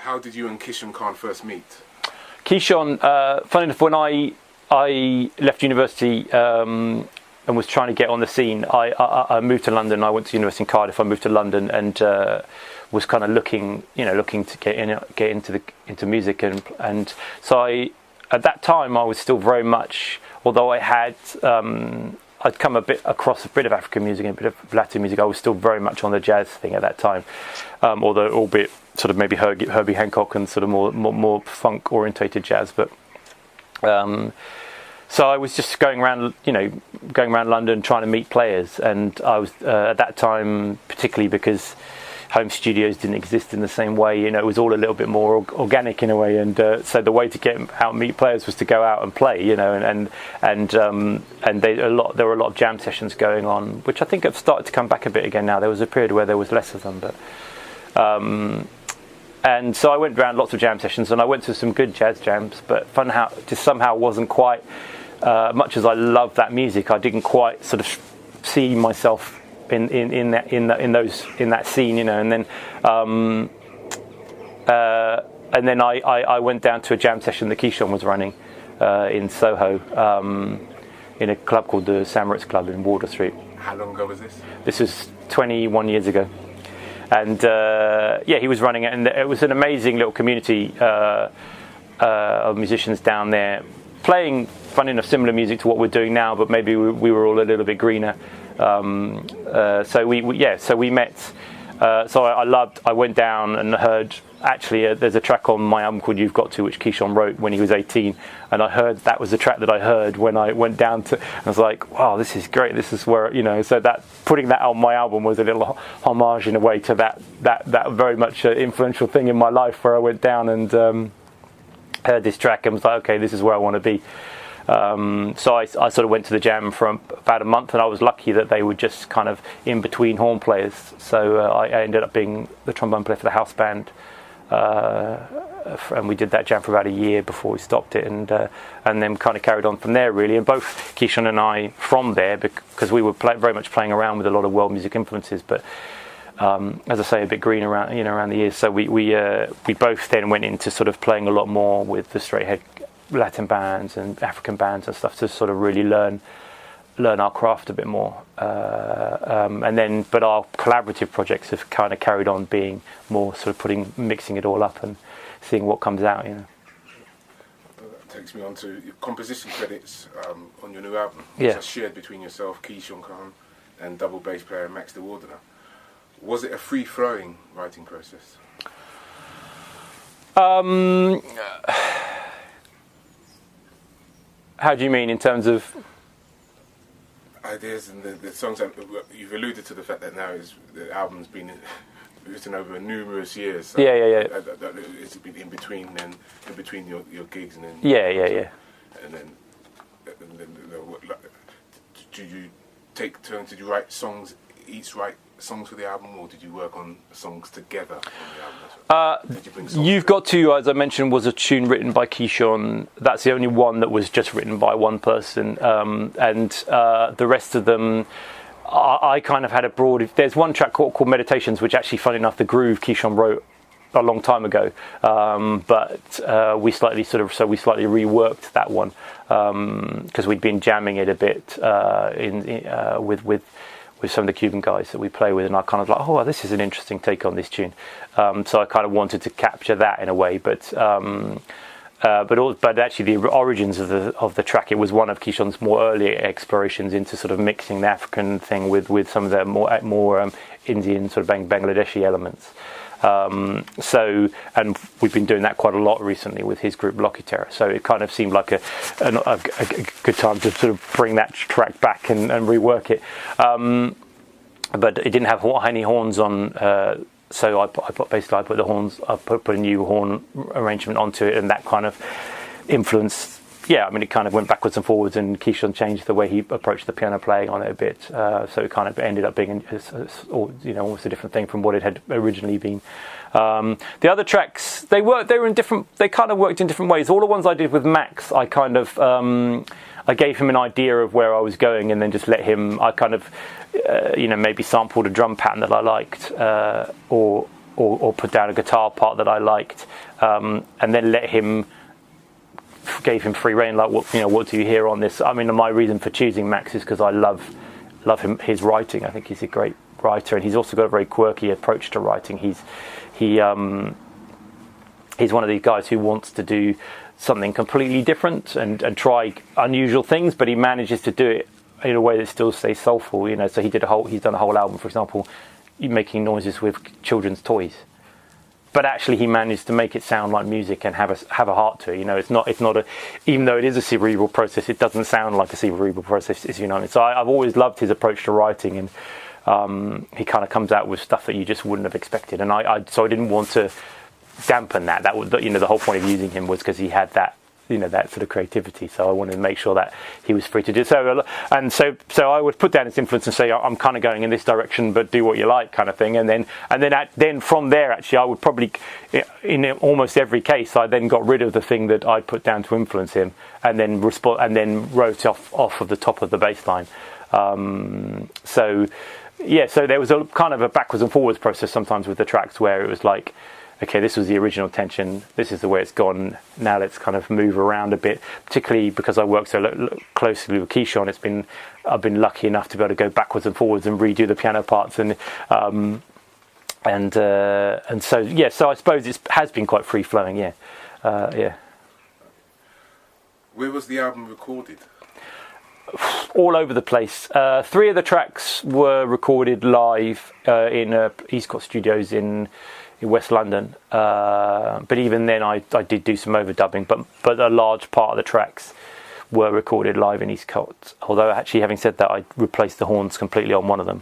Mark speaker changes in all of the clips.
Speaker 1: How did you and Keyshawn Khan first meet?
Speaker 2: Keyshawn, funny enough, when I left university and was trying to get on the scene, I moved to London. I went to university in Cardiff. I moved to London and was kind of looking to get into music, and so at that time I was still very much, although I had I'd come across a bit of African music and a bit of Latin music, I was still very much on the jazz thing at that time, although albeit sort of maybe Herbie Hancock and sort of more funk orientated jazz, but so I was just going around London trying to meet players, and I was at that time, particularly because home studios didn't exist in the same way, it was all a little bit more organic in a way, and so the way to get out and meet players was to go out and play, and there were a lot of jam sessions going on, which I think have started to come back a bit again now. There was a period where there was less of them, but and so I went around lots of jam sessions, and I went to some good jazz jams, but somehow wasn't quite much as I loved that music. I didn't quite sort of see myself in that scene, and then I went down to a jam session that Keyshawn was running in Soho, in a club called the Samritz Club in Wardour Street.
Speaker 1: How long ago was this?
Speaker 2: This was 21 years ago. And he was running it, and it was an amazing little community of musicians down there playing, funny enough, similar music to what we're doing now, but maybe we were all a little bit greener. So we met. I went down and heard. Actually, there's a track on my album called "You've Got To," which Keyshawn wrote when he was 18, and I heard that was the track that I heard when I went down to. I was like, "Wow, this is great! This is where So that putting that on my album was a little homage in a way to that very much influential thing in my life, where I went down and heard this track and was like, "Okay, this is where I want to be." So I sort of went to the jam for about a month, and I was lucky that they were just kind of in between horn players. So I ended up being the trombone player for the house band. And we did that jam for about a year before we stopped it, and then kind of carried on from there really. And both Keyshawn and I from there, because we were very much playing around with a lot of world music influences, but as I say, a bit green around the years. So we both then went into sort of playing a lot more with the straight head Latin bands and African bands and stuff to sort of really learn our craft a bit more, but our collaborative projects have kind of carried on being more sort of mixing it all up and seeing what comes out.
Speaker 1: That takes me on to your composition credits on your new album, which
Speaker 2: Yeah.
Speaker 1: are shared between yourself, Keyshawn Khan, and double bass player Max de Wardener. Was it a free-flowing writing process?
Speaker 2: How do you mean in terms of
Speaker 1: ideas and the songs? You've alluded to the fact that now the album's been written over numerous years. So it's been in between your gigs and then and then do you take turns? Did you write songs? Each write songs for the album, or did you work on songs together on the album? Did you bring songs
Speaker 2: You've Got To, as I mentioned, was a tune written by Keyshawn. That's the only one that was just written by one person, and the rest of them, I kind of had a broad. There's one track called Meditations, which actually, funny enough, the groove Keyshawn wrote a long time ago, but we slightly reworked that one because we'd been jamming it a bit with some of the Cuban guys that we play with, and I kind of like, oh, this is an interesting take on this tune. So I kind of wanted to capture that in a way, but actually the origins of the track, it was one of Keyshawn's more early explorations into sort of mixing the African thing with some of the more Indian sort of Bangladeshi elements. And we've been doing that quite a lot recently with his group Lucky Terror. So it kind of seemed like a good time to sort of bring that track back and rework it. But it didn't have any horns on, so I put the horns. I put a new horn arrangement onto it, and that kind of influenced. Yeah, I mean, it kind of went backwards and forwards, and Keyshawn changed the way he approached the piano playing on it a bit. So it kind of ended up being, almost a different thing from what it had originally been. The other tracks, they kind of worked in different ways. All the ones I did with Max, I kind of, I gave him an idea of where I was going, and then just let him. I kind of, maybe sampled a drum pattern that I liked, or put down a guitar part that I liked. and then gave him free rein. Like, what do you hear on this? I mean, my reason for choosing Max is because I love his writing. I think he's a great writer, and he's also got a very quirky approach to writing. He's one of these guys who wants to do something completely different and try unusual things, but he manages to do it in a way that still stays soulful. So he's done a whole album, for example, making noises with children's toys. But actually, he managed to make it sound like music and have a heart to it. It's not even though it is a cerebral process, it doesn't sound like a cerebral process. So I've always loved his approach to writing, and he kind of comes out with stuff that you just wouldn't have expected. And so I didn't want to dampen that. That was the whole point of using him was because he had that that sort of creativity. So I wanted to make sure that he was free to do so. And so I would put down his influence and say, I'm kind of going in this direction, but do what you like, kind of thing. And then from there, actually, I would probably, in almost every case, I then got rid of the thing that I put down to influence him, and then wrote off of the top of the bass line. So there was a kind of a backwards and forwards process sometimes with the tracks where it was like, okay, this was the original tension, this is the way it's gone, now let's kind of move around a bit, particularly because I work so closely with Keyshawn. I've been lucky enough to be able to go backwards and forwards and redo the piano parts, so I suppose it has been quite free flowing. Where
Speaker 1: was the album recorded?
Speaker 2: All over the place. 3 of the tracks were recorded live in East Coast Studios in West London, but even then I did do some overdubbing, but a large part of the tracks were recorded live in East Coast. Although, actually, having said that, I replaced the horns completely on one of them,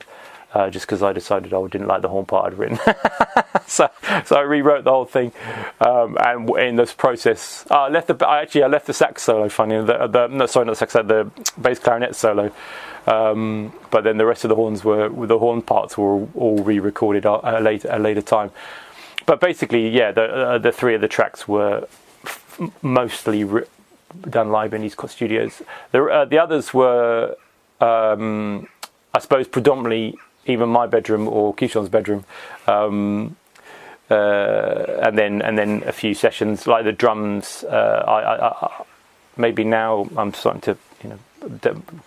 Speaker 2: just because I decided I didn't like the horn part I'd written. so I rewrote the whole thing, and in this process I left the sax solo, funny, the bass clarinet solo, but then the rest of the horn parts were all re-recorded at a later time. But basically, the 3 of the tracks were mostly done live in East Coast Studios. The others were, I suppose, predominantly either my bedroom or Keyshawn's bedroom, and then a few sessions, like the drums. I maybe now I'm starting to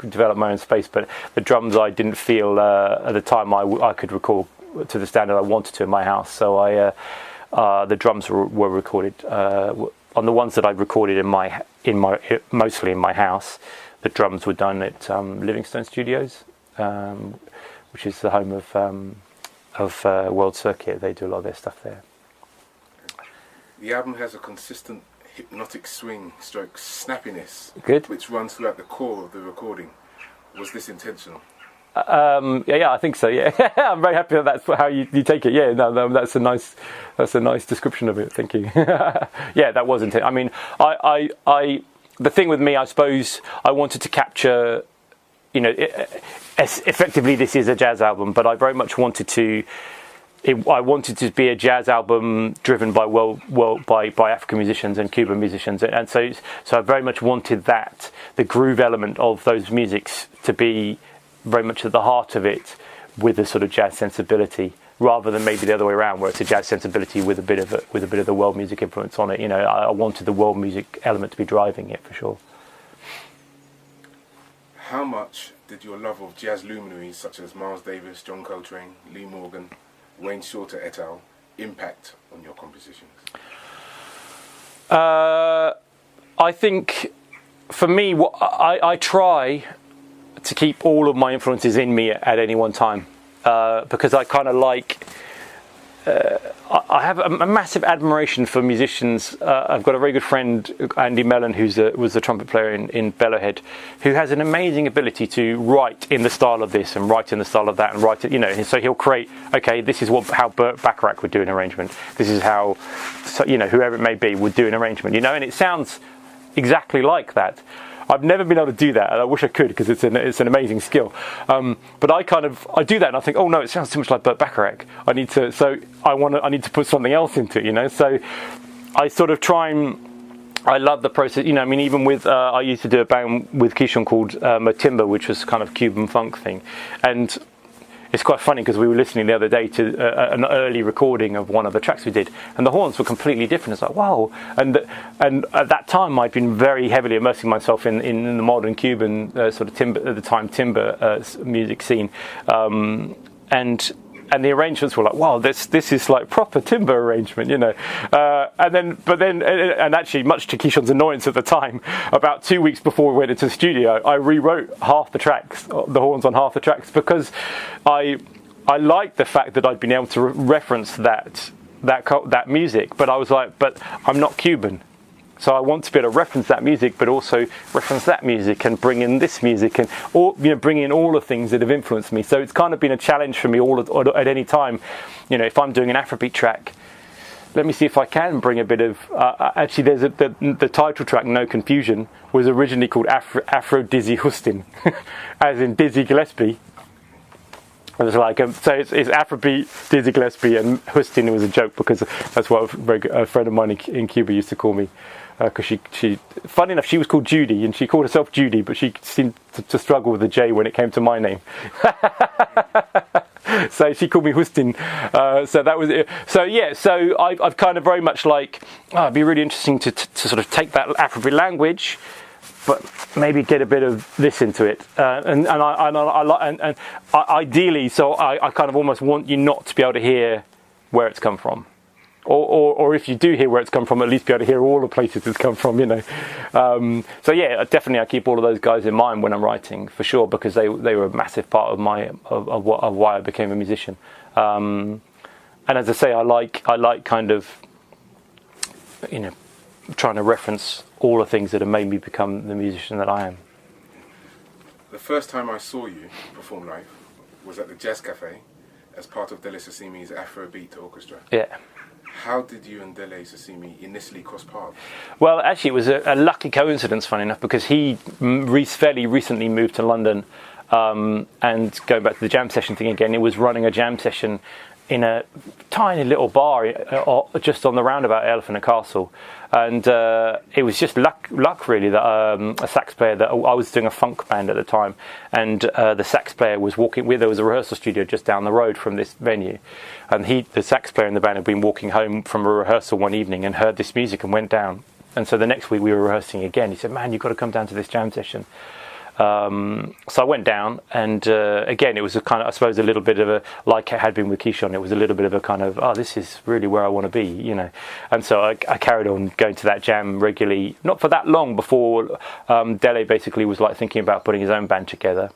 Speaker 2: develop my own space, but the drums I didn't feel at the time I could record to the standard I wanted to in my house. So the drums were recorded on the ones that I recorded mostly in my house. The drums were done at Livingstone Studios, which is the home of World Circuit. They do a lot of their stuff there.
Speaker 1: The album has a consistent hypnotic swing stroke snappiness,
Speaker 2: good,
Speaker 1: which runs throughout the core of the recording. Was this intentional?
Speaker 2: I think so. Yeah, I'm very happy that's how you take it. Yeah, no, that's a nice description of it. Thank you. Yeah, that was intentional. I mean, I the thing with me, I suppose, I wanted to capture, effectively this is a jazz album, but I very much wanted to. I wanted to be a jazz album driven by by African musicians and Cuban musicians, and so I very much wanted the groove element of those musics to be very much at the heart of it, with a sort of jazz sensibility, rather than maybe the other way around, where it's a jazz sensibility with a bit of the world music influence on it. I wanted the world music element to be driving it for sure.
Speaker 1: How much did your love of jazz luminaries such as Miles Davis, John Coltrane, Lee Morgan, Wayne Shorter et al. Impact on your compositions?
Speaker 2: I think for me, I try to keep all of my influences in me at any one time, because I kind of like. I have a massive admiration for musicians. I've got a very good friend, Andy Mellon, was the trumpet player in Bellowhead, who has an amazing ability to write in the style of this and write in the style of that and write it. So he'll create. Okay, this is how Burt Bacharach would do an arrangement. This is how, whoever it may be would do an arrangement. And it sounds exactly like that. I've never been able to do that, and I wish I could, because it's an amazing skill. But I do that, and I think, oh no, it sounds too much like Burt Bacharach. I need to put something else into it, So I sort of try and. I love the process, even with I used to do a band with Keyshawn called Matimba, which was kind of Cuban funk thing, and it's quite funny because we were listening the other day to an early recording of one of the tracks we did, and the horns were completely different. It's like, wow. And at that time, I'd been very heavily immersing myself in the modern Cuban sort of timber, at the time, timber music scene. And the arrangements were like, wow, this is like proper timber arrangement, you know. And actually, much to Keyshawn's annoyance at the time, about 2 weeks before we went into the studio, I rewrote half the tracks, the horns on half the tracks, because I liked the fact that I'd been able to reference that music, but I was like, but I'm not Cuban. So I want to be able to reference that music, but also reference that music and bring in this music and bring in all the things that have influenced me. So it's kind of been a challenge for me at any time. You know, if I'm doing an Afrobeat track, let me see if I can bring a bit of. Actually, there's the title track, No Confusion, was originally called Afro Dizzy Hustin, as in Dizzy Gillespie. It was like so it's Afrobeat, Dizzy Gillespie, and Hustin was a joke because that's what a friend of mine in Cuba used to call me. Because she, funny enough, she was called Judy, and she called herself Judy, but she seemed to struggle with the J when it came to my name. So she called me Hustin. So that was it. So yeah, so I've kind of very much like, it'd be really interesting to sort of take that Afrobeat language, but maybe get a bit of this into it, and ideally, so I kind of almost want you not to be able to hear where it's come from. Or if you do hear where it's come from, at least be able to hear all the places it's come from, you know. So yeah, definitely I keep all of those guys in mind when I'm writing, for sure, because they were a massive part of why I became a musician. And as I say, I like kind of, you know, trying to reference all the things that have made me become the musician that I am.
Speaker 1: The first time I saw you perform live was at the Jazz Cafe as part of Dele Sasimi's Afrobeat Orchestra.
Speaker 2: Yeah.
Speaker 1: How did you and Dele Sasimi initially cross paths?
Speaker 2: Well, actually, it was a lucky coincidence, funny enough, because he fairly recently moved to London, and going back to the jam session thing again, he was running a jam session in a tiny little bar just on the roundabout at Elephant and Castle, and it was just luck really that a sax player that I was doing a funk band at the time, and the sax player was walking. There was a rehearsal studio just down the road from this venue, and the sax player in the band had been walking home from a rehearsal one evening and heard this music and went down. And so the next week we were rehearsing again. He said, "Man, you've got to come down to this jam session." So I went down, and again, it was a kind of, I suppose, a little bit of a, like it had been with Keyshawn, it was a little bit of a kind of, this is really where I want to be, you know. And so I carried on going to that jam regularly, not for that long before Dele basically was like thinking about putting his own band together.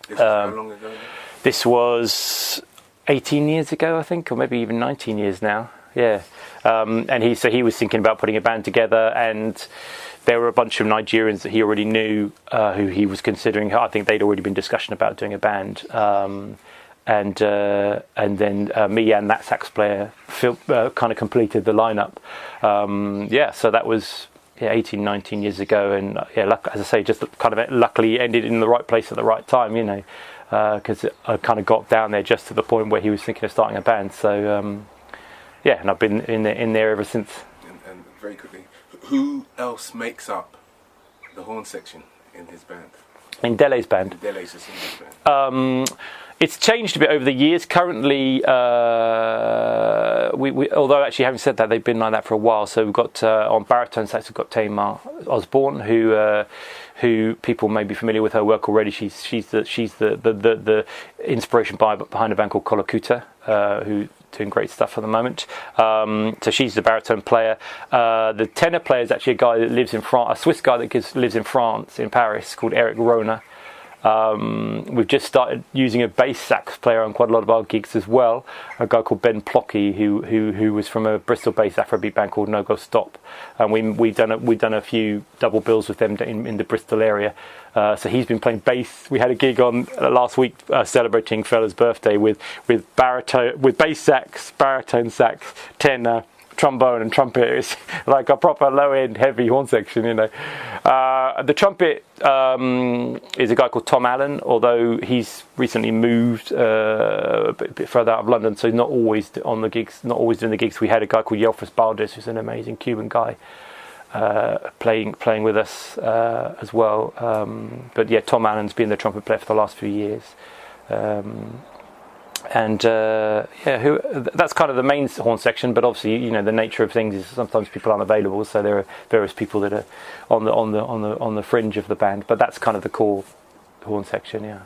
Speaker 1: This was how long ago?
Speaker 2: This was 18 years ago, I think, or maybe even 19 years now. Yeah. And he was thinking about putting a band together, and there were a bunch of Nigerians that he already knew who he was considering. I think they'd already been discussion about doing a band, and then me and that sax player kind of completed the lineup. So that was 18, 19 years ago, and as I say, just kind of luckily ended in the right place at the right time, you know, because I kind of got down there just to the point where he was thinking of starting a band. So and I've been in there ever since.
Speaker 1: And very quickly, who else makes up the horn section in his band?
Speaker 2: In Dele's band?
Speaker 1: In Dele Sasimi's band.
Speaker 2: It's changed a bit over the years. Currently, although actually having said that, they've been like that for a while. So we've got on baritone sax, we've got Tamar Osborne, who people may be familiar with her work already. She's the inspiration behind a band called Kolokuta, who doing great stuff at the moment. So she's the baritone player. The tenor player is actually a guy that lives in France, a Swiss guy that lives in France, in Paris, called Eric Rona. We've just started using a bass sax player on quite a lot of our gigs as well, a guy called Ben Plocky, who was from a Bristol-based Afrobeat band called No Go Stop, and we've done a few double bills with them in the Bristol area. So he's been playing bass. We had a gig on last week celebrating Fella's birthday with bass sax, baritone sax, tenor, trombone and trumpet. It's like a proper low-end heavy horn section, you know. The trumpet is a guy called Tom Allen, although he's recently moved a bit further out of London, so he's not always on the gigs, not always doing the gigs. We had a guy called Yelfis Baldes, who's an amazing Cuban guy, playing with us as well. But yeah, Tom Allen's been the trumpet player for the last few years. And that's kind of the main horn section. But obviously, you know, the nature of things is sometimes people aren't available, so there are various people that are on the fringe of the band. But that's kind of the core horn section, yeah.